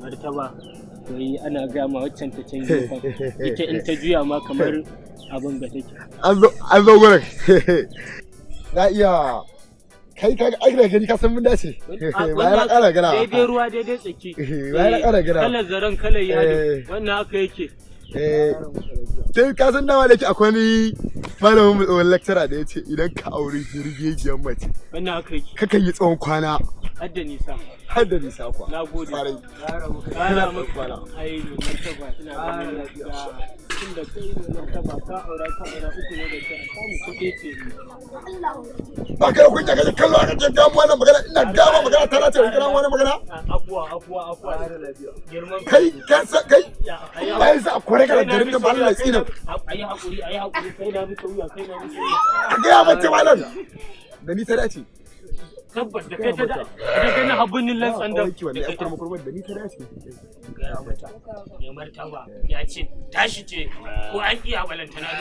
martaba wai ana gama waccan ta can gefen ita in ta juya ma kamar abin ga take an zo gurin na iya kai ka aika gani ka san mun dace bayan na ƙara gana daidai ruwa daidai tsaki bayan na ƙara gana kalar zaren kalar yadi wannan haka yake kai ka san dama da ke akwai ni malamin mu tsohon lecturer da ya ce idan ka aure jirgejiyar mace wannan haka yake kakan yi tsawon kwana har da nisa kuwa na gode ƙara maka ai martaba ina ganin lafiya tun da kai ne martaba ka aura uku ne da ke samu kuɗi ce ba ka da kunya kaje kallo aka ce gamu wannan magana ina gama magana ta nace kana wani magana afuwa girman kai bayan sa akwai ka da garin da Allah ya tsina ayi hakuri kai na bi wuya a ga mace malam da ni ta dace tabbas da kai ta da gani habunin lantsan da wallahi akwai makurbar da ni ta dace ga mata ne martaba ya ce tashi ce ko an iya balantana